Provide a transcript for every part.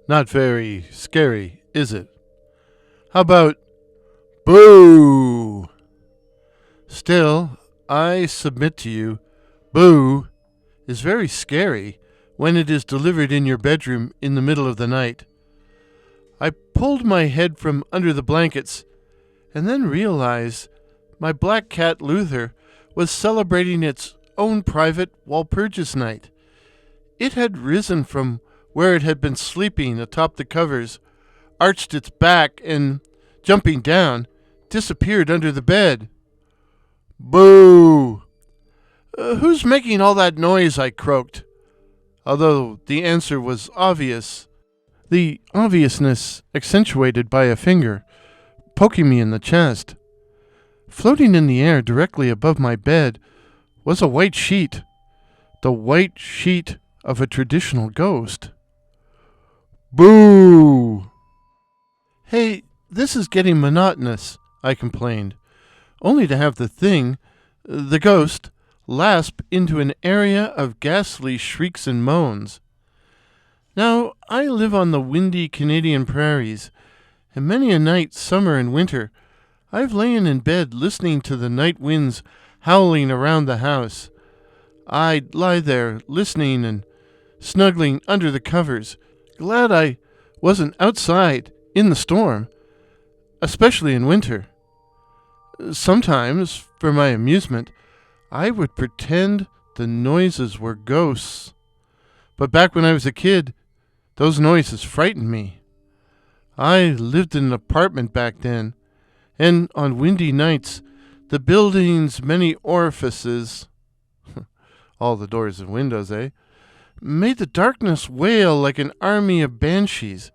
Not very scary, is it? How about boo? Still, I submit to you, boo is very scary when it is delivered in your bedroom in the middle of the night. I pulled my head from under the blankets and then realized my black cat Luther was celebrating its own private Walpurgis night. It had risen from where it had been sleeping atop the covers, arched its back, and, jumping down, disappeared under the bed. Boo! Who's making all that noise? I croaked, although the answer was obvious, the obviousness accentuated by a finger poking me in the chest. Floating in the air directly above my bed was a white sheet, the white sheet of a traditional ghost. Boo! Hey, this is getting monotonous, I complained, only to have the ghost, lasp into an area of ghastly shrieks and moans. Now, I live on the windy Canadian prairies, and many a night, summer and winter, I've lain in bed listening to the night winds howling around the house. I'd lie there listening and snuggling under the covers, glad I wasn't outside in the storm, especially in winter. Sometimes, for my amusement, I would pretend the noises were ghosts. But back when I was a kid, those noises frightened me. I lived in an apartment back then, and on windy nights, the building's many orifices, all the doors and windows, made the darkness wail like an army of banshees.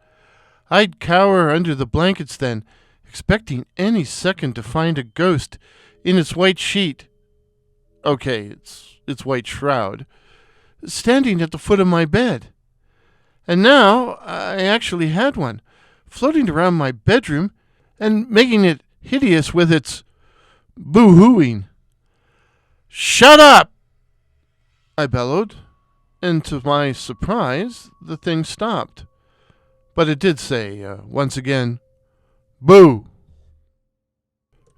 I'd cower under the blankets then, expecting any second to find a ghost in its white sheet. Okay, its white shroud, standing at the foot of my bed. And now I actually had one, floating around my bedroom and making it hideous with its boo-hooing. Shut up! I bellowed, and to my surprise, the thing stopped. But it did say, once again, boo!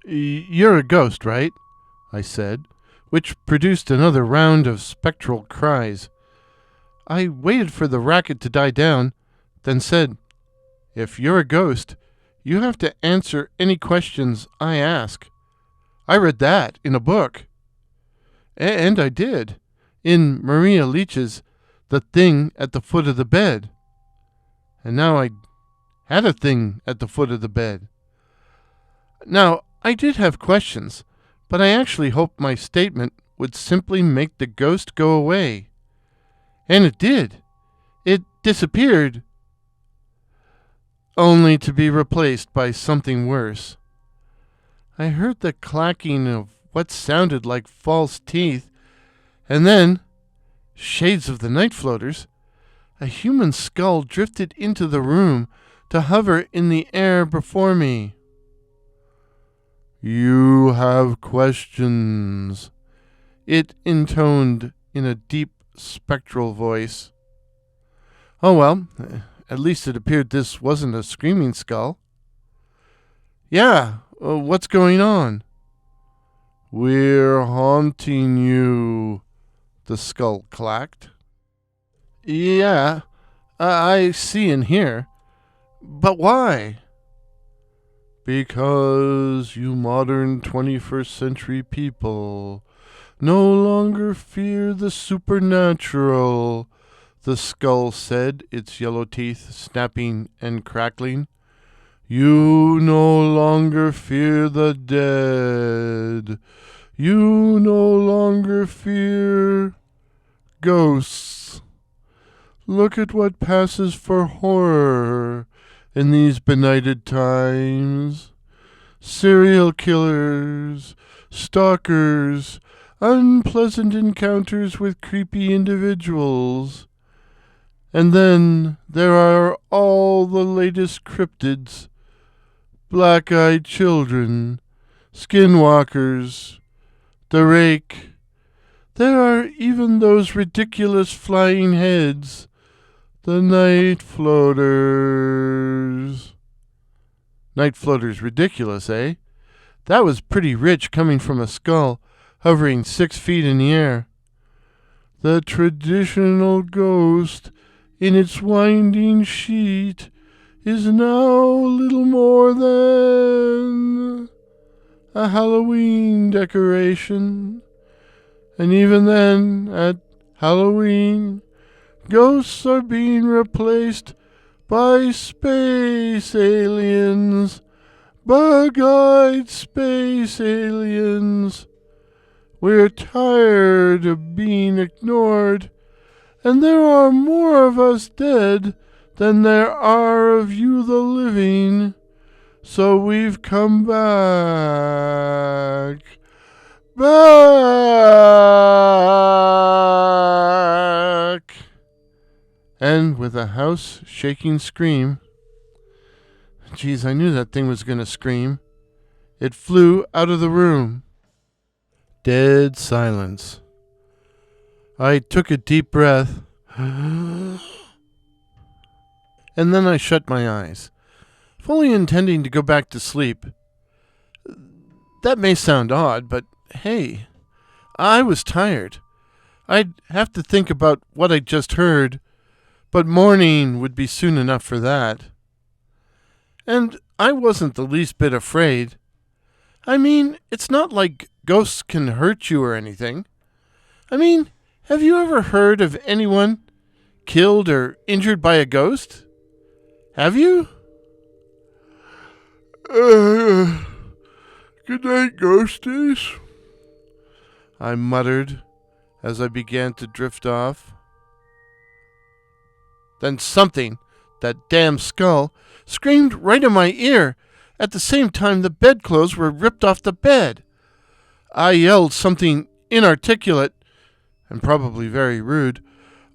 You're a ghost, right? I said, which produced another round of spectral cries. I waited for the racket to die down, then said, If you're a ghost, you have to answer any questions I ask. I read that in a book. And I did, in Maria Leach's The Thing at the Foot of the Bed. And now I had a thing at the foot of the bed. Now, I did have questions, but I actually hoped my statement would simply make the ghost go away. And it did. It disappeared, only to be replaced by something worse. I heard the clacking of what sounded like false teeth, and then, shades of the night floaters, a human skull drifted into the room to hover in the air before me. You have questions, it intoned in a deep spectral voice. Oh well, at least it appeared this wasn't a screaming skull. Yeah, what's going on? We're haunting you, the skull clacked. Yeah, I see and hear. But why? Because you modern 21st century people no longer fear the supernatural, the skull said, its yellow teeth snapping and crackling. You no longer fear the dead. You no longer fear ghosts. Look at what passes for horror in these benighted times. Serial killers, stalkers, unpleasant encounters with creepy individuals. And then there are all the latest cryptids, black-eyed children, skinwalkers, the Rake. There are even those ridiculous flying heads, The night floaters. Night floaters ridiculous, eh? That was pretty rich coming from a skull hovering 6 feet in the air. The traditional ghost in its winding sheet is now little more than a Halloween decoration. And even then, at Halloween, ghosts are being replaced by space aliens. Bug-eyed space aliens. We're tired of being ignored, and there are more of us dead than there are of you the living. So we've come back. Back! And with a house-shaking scream, geez, I knew that thing was going to scream, it flew out of the room. Dead silence. I took a deep breath, and then I shut my eyes, fully intending to go back to sleep. That may sound odd, but hey, I was tired. I'd have to think about what I'd just heard, but morning would be soon enough for that. And I wasn't the least bit afraid. I mean, it's not like ghosts can hurt you or anything. I mean, have you ever heard of anyone killed or injured by a ghost? Have you? Good night, ghosties, I muttered as I began to drift off. Then something, that damn skull, screamed right in my ear. At the same time, the bedclothes were ripped off the bed. I yelled something inarticulate, and probably very rude,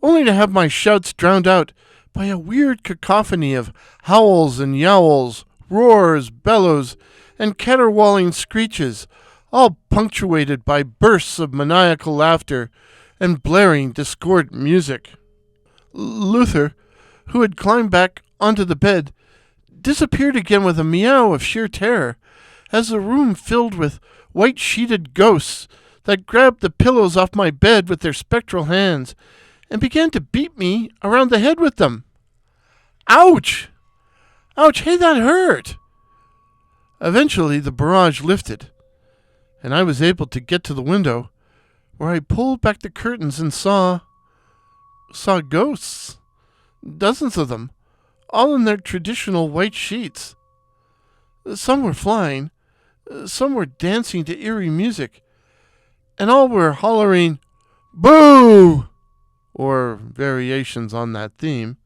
only to have my shouts drowned out by a weird cacophony of howls and yowls, roars, bellows, and caterwauling screeches, all punctuated by bursts of maniacal laughter and blaring discordant music. Luther, who had climbed back onto the bed, disappeared again with a meow of sheer terror, as the room filled with white-sheeted ghosts that grabbed the pillows off my bed with their spectral hands and began to beat me around the head with them. Ouch! Ouch, hey, that hurt! Eventually, the barrage lifted, and I was able to get to the window, where I pulled back the curtains and saw ghosts. Dozens of them, all in their traditional white sheets. Some were flying, some were dancing to eerie music, and all were hollering, "Boo!" or variations on that theme.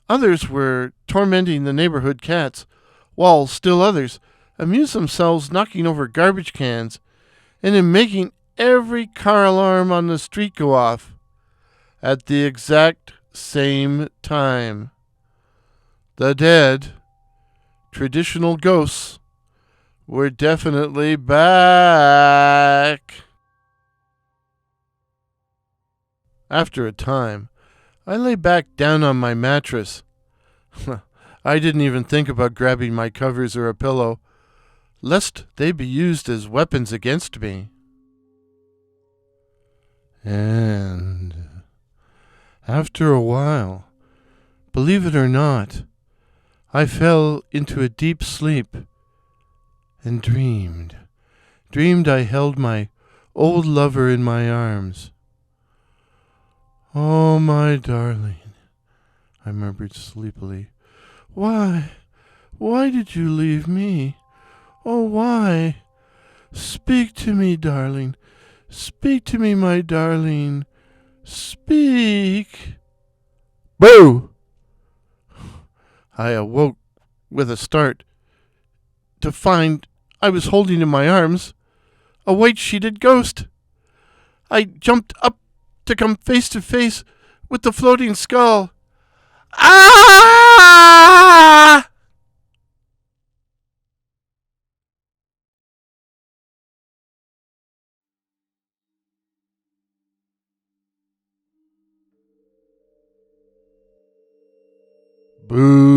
Others were tormenting the neighborhood cats, while still others amused themselves knocking over garbage cans and in making every car alarm on the street go off at the exact same time. The dead, traditional ghosts, were definitely back. After a time, I lay back down on my mattress. I didn't even think about grabbing my covers or a pillow, lest they be used as weapons against me. And after a while, believe it or not, I fell into a deep sleep and dreamed I held my old lover in my arms. "Oh, my darling," I murmured sleepily. Why did you leave me? Oh, why? Speak to me, darling. Speak to me, my darling. Speak." Boo! I awoke with a start to find I was holding in my arms a white-sheeted ghost. I jumped up to come face to face with the floating skull. Ah!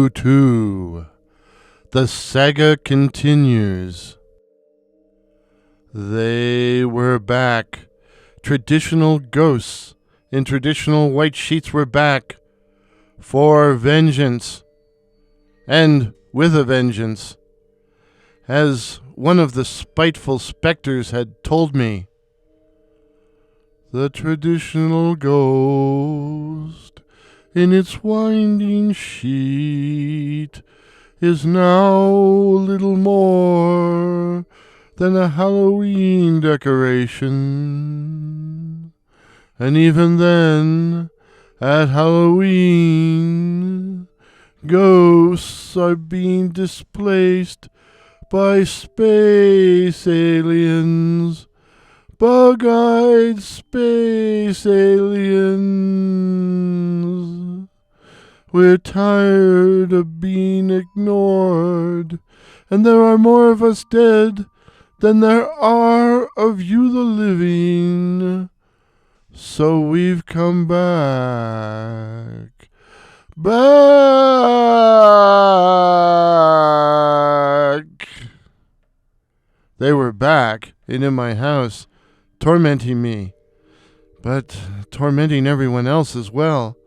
2. The saga continues. They were back. Traditional ghosts in traditional white sheets were back. For vengeance. And with a vengeance. As one of the spiteful specters had told me. The traditional ghost in its winding sheet is now little more than a Halloween decoration. And even then, at Halloween, ghosts are being displaced by space aliens. Bug-eyed space aliens. We're tired of being ignored, and there are more of us dead than there are of you the living. So we've come back. Back. They were back and in my house, tormenting me, but tormenting everyone else as well.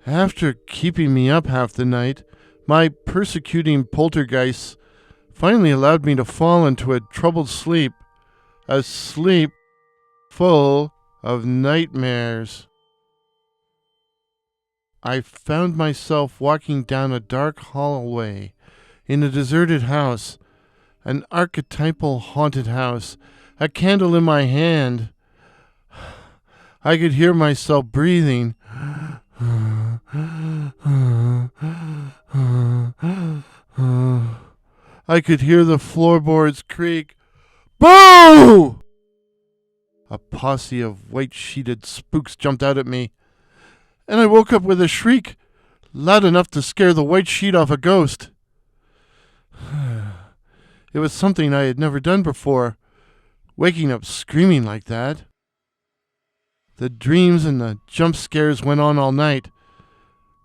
After keeping me up half the night, my persecuting poltergeists finally allowed me to fall into a troubled sleep, a sleep full of nightmares. I found myself walking down a dark hallway in a deserted house, an archetypal haunted house, a candle in my hand. I could hear myself breathing. I could hear the floorboards creak. Boo! A posse of white-sheeted spooks jumped out at me, and I woke up with a shriek, loud enough to scare the white sheet off a ghost. It was something I had never done before, waking up screaming like that. The dreams and the jump scares went on all night.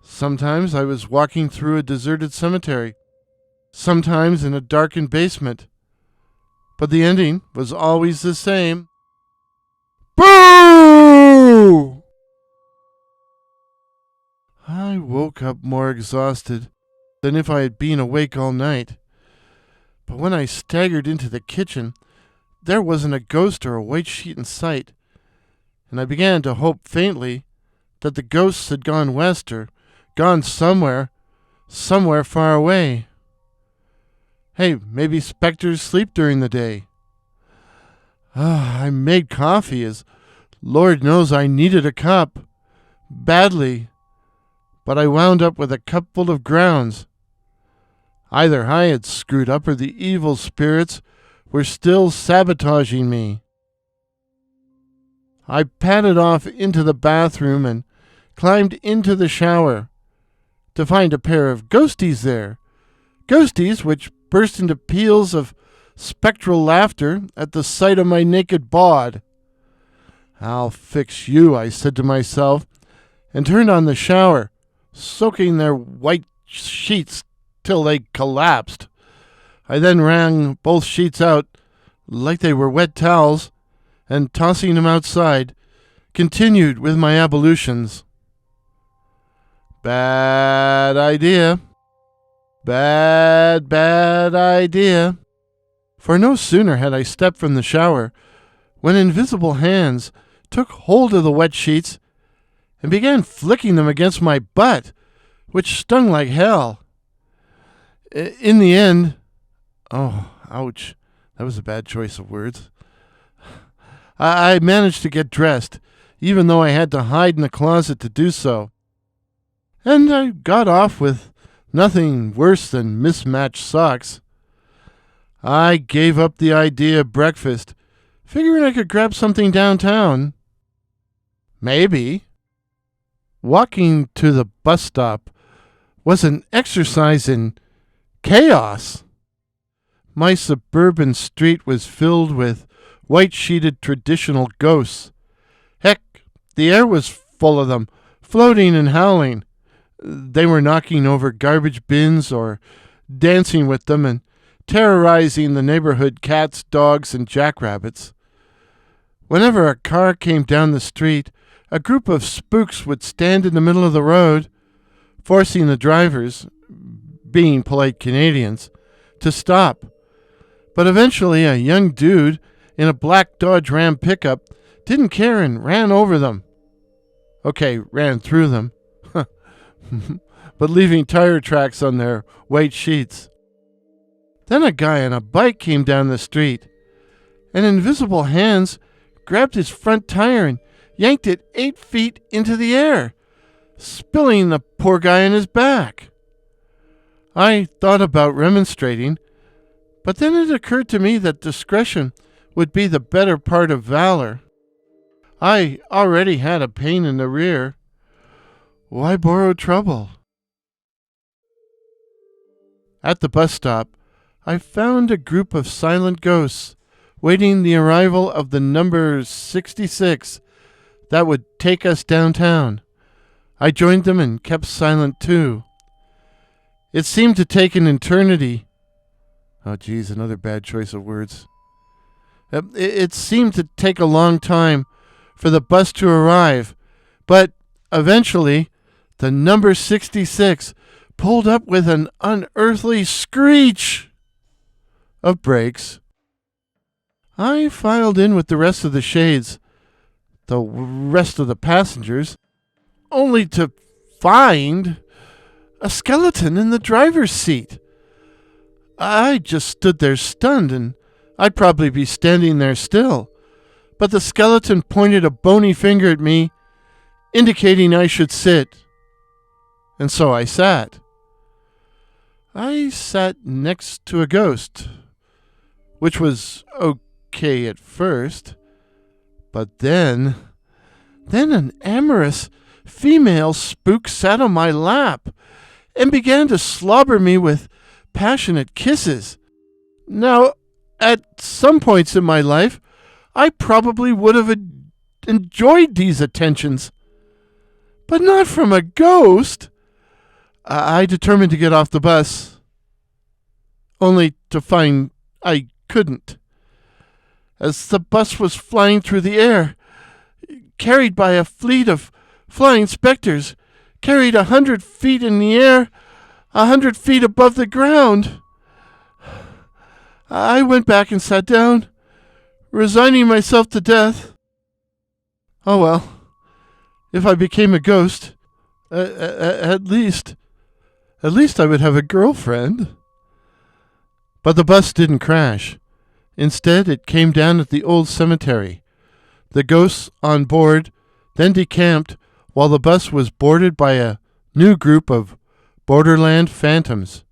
Sometimes I was walking through a deserted cemetery, sometimes in a darkened basement. But the ending was always the same. Boo! I woke up more exhausted than if I had been awake all night. But when I staggered into the kitchen, there wasn't a ghost or a white sheet in sight, and I began to hope faintly that the ghosts had gone west or gone somewhere far away. Hey, maybe specters sleep during the day. I made coffee, as Lord knows I needed a cup, badly, but I wound up with a cup full of grounds. Either I had screwed up or the evil spirits were still sabotaging me. I padded off into the bathroom and climbed into the shower to find a pair of ghosties there. Ghosties which burst into peals of spectral laughter at the sight of my naked bod. I'll fix you, I said to myself, and turned on the shower, soaking their white sheets till they collapsed. I then wrung both sheets out like they were wet towels, and tossing them outside, continued with my ablutions. Bad idea. Bad idea. For no sooner had I stepped from the shower when invisible hands took hold of the wet sheets and began flicking them against my butt, which stung like hell. In the end, ouch, that was a bad choice of words. I managed to get dressed, even though I had to hide in the closet to do so. And I got off with nothing worse than mismatched socks. I gave up the idea of breakfast, figuring I could grab something downtown. Maybe. Walking to the bus stop was an exercise in chaos. My suburban street was filled with white-sheeted traditional ghosts. Heck, the air was full of them, floating and howling, They were knocking over garbage bins or dancing with them and terrorizing the neighborhood cats, dogs, and jackrabbits. Whenever a car came down the street, a group of spooks would stand in the middle of the road, forcing the drivers, being polite Canadians, to stop. But eventually a young dude in a black Dodge Ram pickup didn't care and ran over them. Okay, ran through them. But leaving tire tracks on their white sheets. Then a guy on a bike came down the street, and invisible hands grabbed his front tire and yanked it 8 feet into the air, spilling the poor guy on his back. I thought about remonstrating, but then it occurred to me that discretion would be the better part of valor. I already had a pain in the rear. Why borrow trouble? At the bus stop, I found a group of silent ghosts waiting the arrival of the number 66 that would take us downtown. I joined them and kept silent too. It seemed to take an eternity. Oh, geez, another bad choice of words. It seemed to take a long time for the bus to arrive, but eventually the number 66 pulled up with an unearthly screech of brakes. I filed in with the rest of the shades, the rest of the passengers, only to find a skeleton in the driver's seat. I just stood there stunned, and I'd probably be standing there still. But the skeleton pointed a bony finger at me, indicating I should sit. And so I sat. I sat next to a ghost, which was okay at first. But then an amorous female spook sat on my lap and began to slobber me with passionate kisses. Now, at some points in my life, I probably would have enjoyed these attentions, but not from a ghost. I determined to get off the bus, only to find I couldn't. As the bus was flying through the air, carried by a fleet of flying specters, carried 100 feet in the air, 100 feet above the ground. I went back and sat down, resigning myself to death. Oh well, if I became a ghost, at least I would have a girlfriend. But the bus didn't crash. Instead, it came down at the old cemetery. The ghosts on board then decamped while the bus was boarded by a new group of borderland phantoms.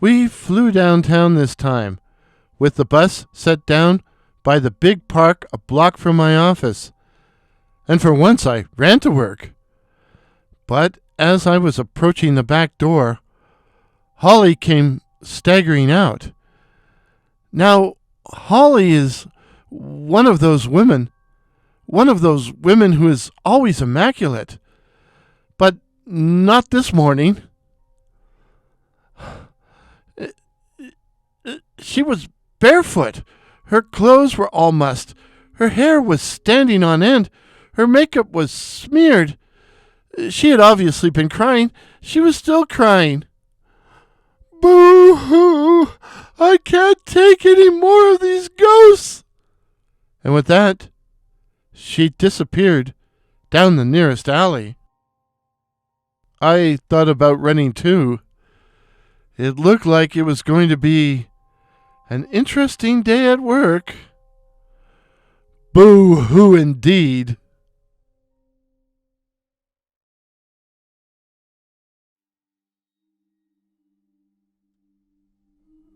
We flew downtown this time, with the bus set down by the big park a block from my office. And for once I ran to work. But as I was approaching the back door, Holly came staggering out. Now, Holly is one of those women who is always immaculate. But not this morning. She was barefoot. Her clothes were all mussed. Her hair was standing on end. Her makeup was smeared. She had obviously been crying. She was still crying. Boo-hoo! I can't take any more of these ghosts! And with that, she disappeared down the nearest alley. I thought about running too. It looked like it was going to be an interesting day at work. Boo-hoo indeed.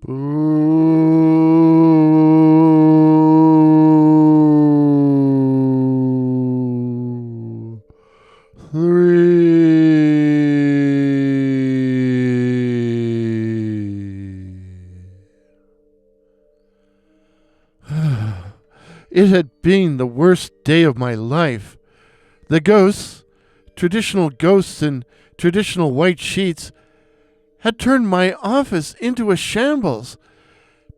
Boo. 3. It had been the worst day of my life. The ghosts, traditional ghosts in traditional white sheets had turned my office into a shambles.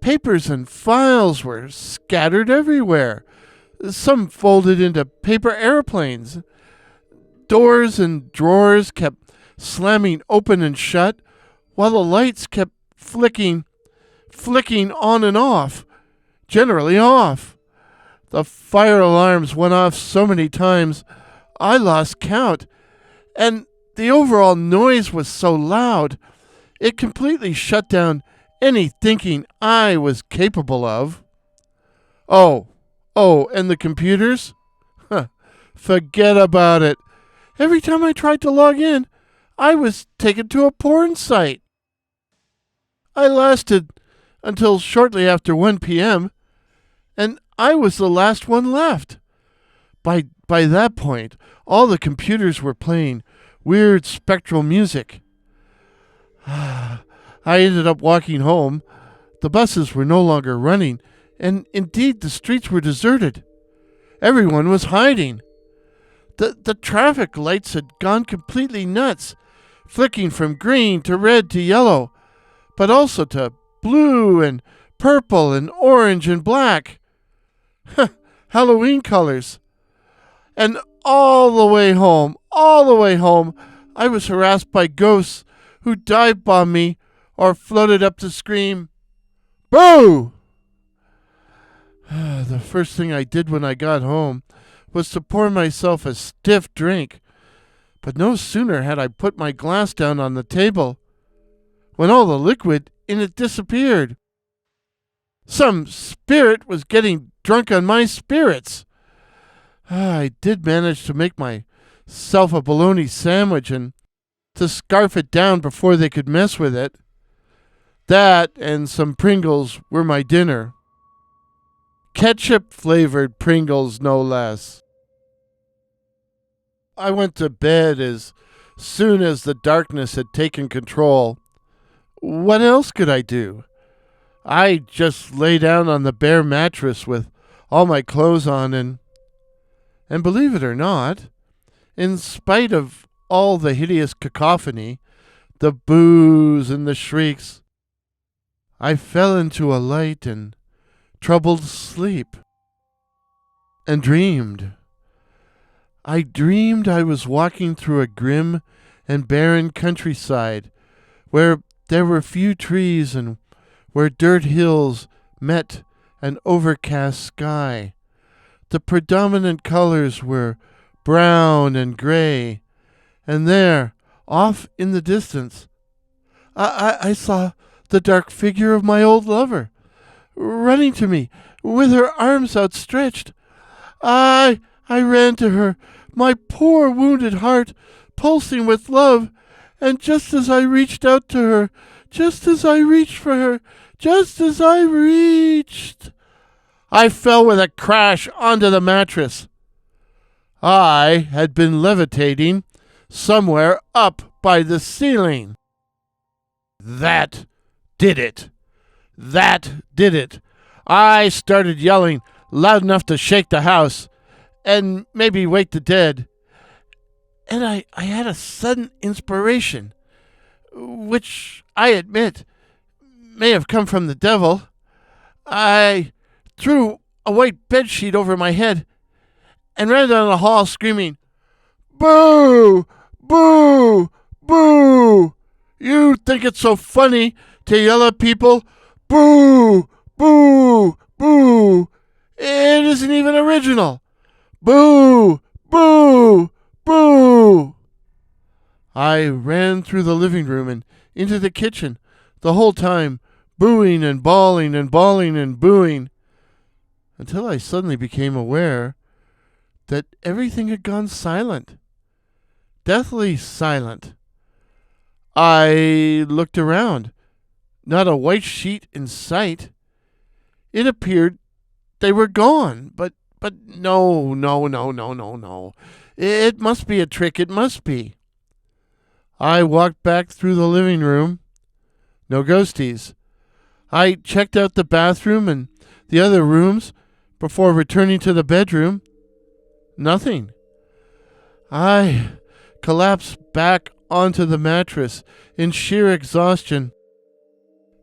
Papers and files were scattered everywhere, some folded into paper airplanes. Doors and drawers kept slamming open and shut, while the lights kept flicking on and off, generally off. The fire alarms went off so many times I lost count, and the overall noise was so loud it completely shut down any thinking I was capable of. Oh, and the computers? Forget about it. Every time I tried to log in, I was taken to a porn site. I lasted until shortly after 1 p.m., and I was the last one left. By that point, all the computers were playing weird spectral music. I ended up walking home. The buses were no longer running, and indeed the streets were deserted. Everyone was hiding. The traffic lights had gone completely nuts, flicking from green to red to yellow, but also to blue and purple and orange and black. Halloween colors. And all the way home, I was harassed by ghosts who dive-bombed me or floated up to scream, "Boo!" The first thing I did when I got home was to pour myself a stiff drink. But no sooner had I put my glass down on the table when all the liquid in it disappeared. Some spirit was getting drunk on my spirits. I did manage to make myself a bologna sandwich and to scarf it down before they could mess with it. That and some Pringles were my dinner. Ketchup-flavored Pringles, no less. I went to bed as soon as the darkness had taken control. What else could I do? I just lay down on the bare mattress with all my clothes on and believe it or not, in spite of all the hideous cacophony, the boos and the shrieks, I fell into a light and troubled sleep and dreamed. I dreamed I was walking through a grim and barren countryside where there were few trees and where dirt hills met an overcast sky. The predominant colors were brown and gray, and there, off in the distance, I saw the dark figure of my old lover, running to me with her arms outstretched. I ran to her, my poor wounded heart pulsing with love, and just as I reached out to her, just as I reached for her, I fell with a crash onto the mattress. I had been levitating somewhere up by the ceiling. That did it. I started yelling loud enough to shake the house and maybe wake the dead. And I had a sudden inspiration, which I admit may have come from the devil. I threw a white bedsheet over my head and ran down the hall screaming, "Boo! Boo! Boo! You think it's so funny to yell at people? Boo! Boo! Boo! It isn't even original. Boo! Boo! Boo!" I ran through the living room and into the kitchen, the whole time booing and bawling and bawling and booing, until I suddenly became aware that everything had gone silent, deathly silent. I looked around, not a white sheet in sight. It appeared they were gone, but no. It must be a trick, it must be. I walked back through the living room. No ghosties. I checked out the bathroom and the other rooms before returning to the bedroom. Nothing. I collapsed back onto the mattress in sheer exhaustion,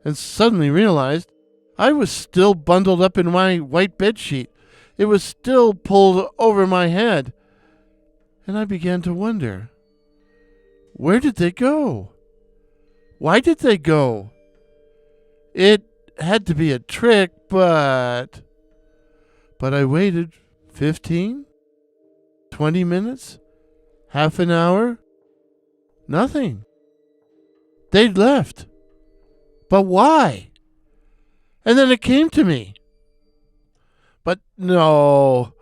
and suddenly realized I was still bundled up in my white bedsheet. It was still pulled over my head, and I began to wonder, where did they go? Why did they go? It had to be a trick, but I waited 15, 20 minutes, half an hour, nothing. They'd left. But why? And then it came to me. But nope.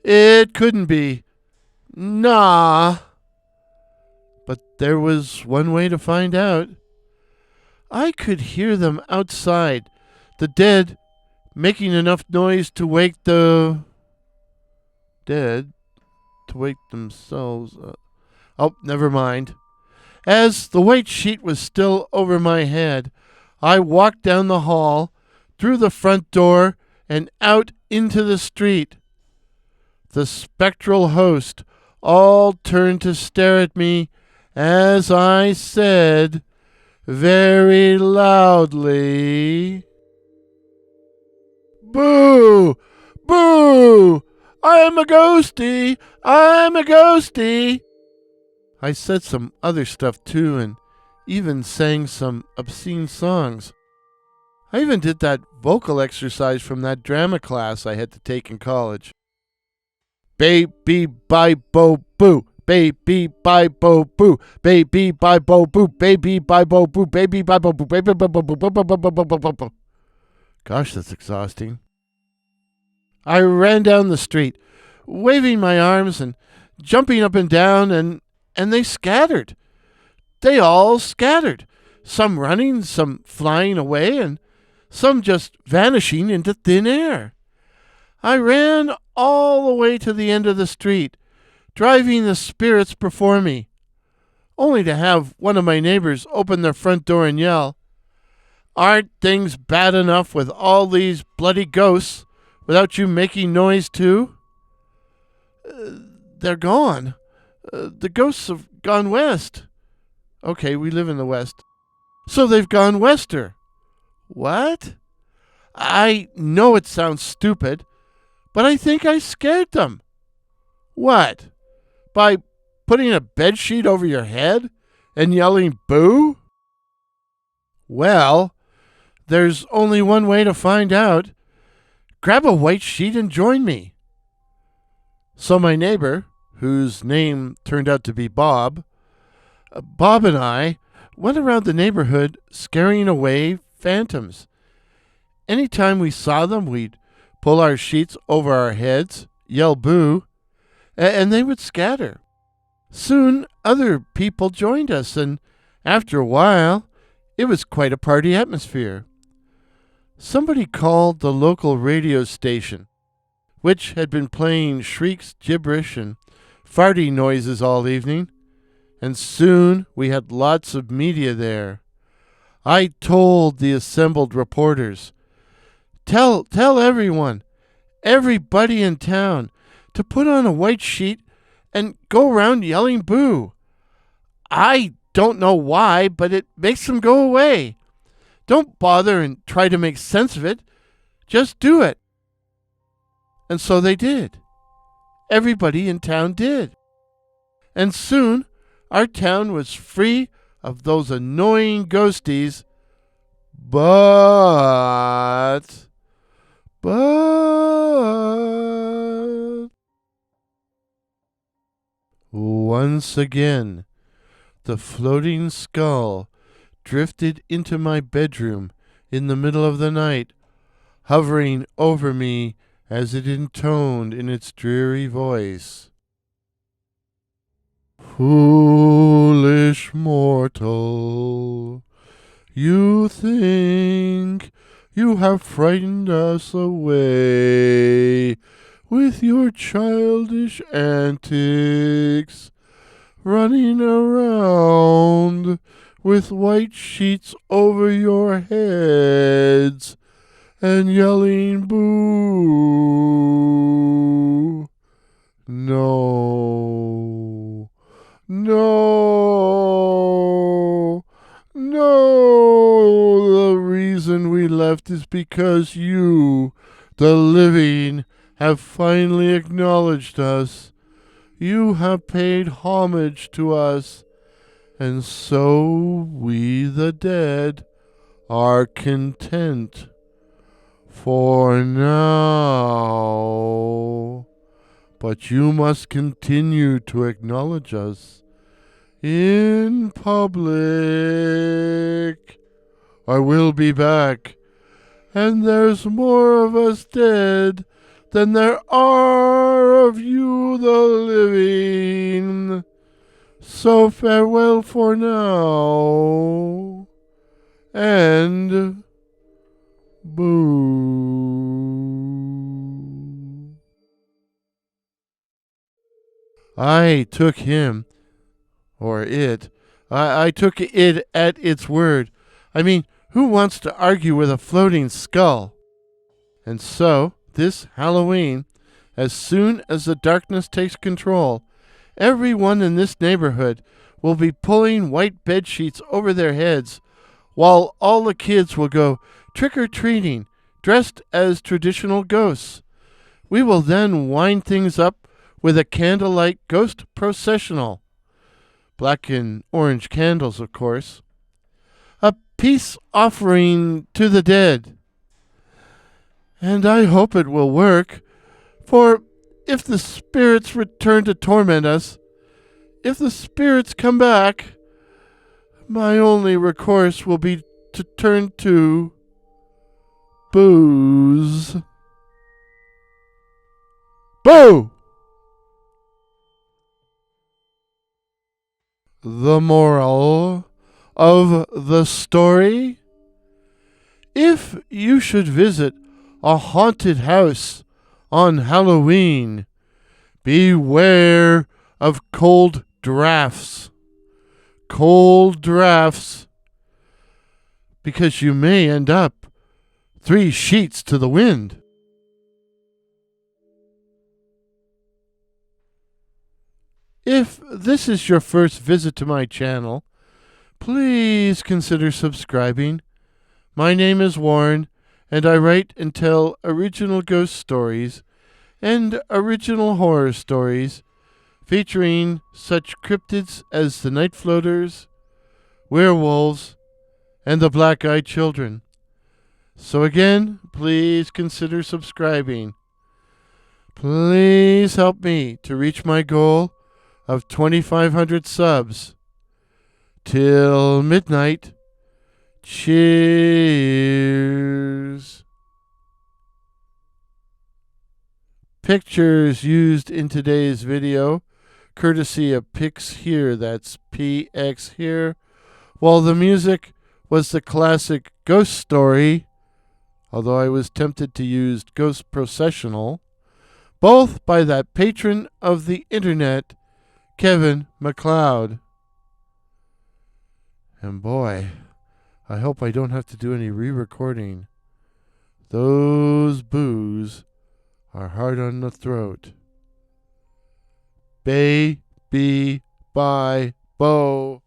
It couldn't be. Nah. But there was one way to find out. I could hear them outside, the dead making enough noise to wake the dead, to wake themselves up. Oh, never mind. As the white sheet was still over my head, I walked down the hall, through the front door, and out into the street. The spectral host all turned to stare at me as I said, very loudly, "Boo! Boo! I'm a ghosty! I'm a ghosty!" I said some other stuff too, and even sang some obscene songs. I even did that vocal exercise from that drama class I had to take in college. Baby bye bo boo, baby bye bo boo, baby bye bo boo, baby bye bo boo, baby bye bo boo, baby bye bo boo. Gosh, that's exhausting. I ran down the street, waving my arms and jumping up and down, and they scattered. They all scattered. Some running, some flying away, and some just vanishing into thin air. I ran all the way to the end of the street, driving the spirits before me, only to have one of my neighbors open their front door and yell, "Aren't things bad enough with all these bloody ghosts without you making noise too?" They're gone. The ghosts have gone west. Okay, we live in the west. So they've gone wester. What? I know it sounds stupid, but I think I scared them. What? By putting a bedsheet over your head and yelling boo? Well, there's only one way to find out. Grab a white sheet and join me. So my neighbor, whose name turned out to be Bob and I went around the neighborhood scaring away phantoms. Anytime we saw them, we'd pull our sheets over our heads, yell boo, and they would scatter. Soon other people joined us, and after a while, it was quite a party atmosphere. Somebody called the local radio station, which had been playing shrieks, gibberish, and farting noises all evening, and soon we had lots of media there. I told the assembled reporters, Tell everyone, everybody in town, to put on a white sheet and go around yelling boo. I don't know why, but it makes them go away. Don't bother and try to make sense of it. Just do it." And so they did. Everybody in town did. And soon our town was free of those annoying ghosties, but once again, the floating skull drifted into my bedroom in the middle of the night, hovering over me as it intoned in its dreary voice, "Foolish mortal, you think you have frightened us away with your childish antics, running around with white sheets over your heads and yelling boo. No. No. No. The reason we left is because you, the living, have finally acknowledged us. You have paid homage to us, and so we, the dead, are content for now. But you must continue to acknowledge us in public. I will be back, and there's more of us dead than there are of you, the living. So farewell for now, and boo. I took him, or it, I took it at its word. I mean, who wants to argue with a floating skull? And so, this Halloween, as soon as the darkness takes control, everyone in this neighborhood will be pulling white bed sheets over their heads, while all the kids will go trick-or-treating, dressed as traditional ghosts. We will then wind things up with a candlelight ghost processional. Black and orange candles, of course. A peace offering to the dead. And I hope it will work, for if the spirits return to torment us, if the spirits come back, my only recourse will be to turn to booze. Boo! The moral of the story? If you should visit a haunted house on Halloween, beware of cold drafts. Cold drafts, because you may end up 3 sheets to the wind. If this is your first visit to my channel, please consider subscribing. My name is Warren, and I write and tell original ghost stories and original horror stories featuring such cryptids as the night floaters, werewolves, and the black-eyed children. So again, please consider subscribing. Please help me to reach my goal of 2,500 subs. Till midnight. Cheers. Pictures used in today's video, courtesy of Pix Here, that's PX Here, while the music was the classic Ghost Story, although I was tempted to use Ghost Processional, both by that patron of the internet, Kevin MacLeod. And boy, I hope I don't have to do any re-recording. Those boos are hard on the throat. Baby, bye, bo.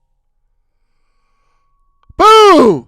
Boo!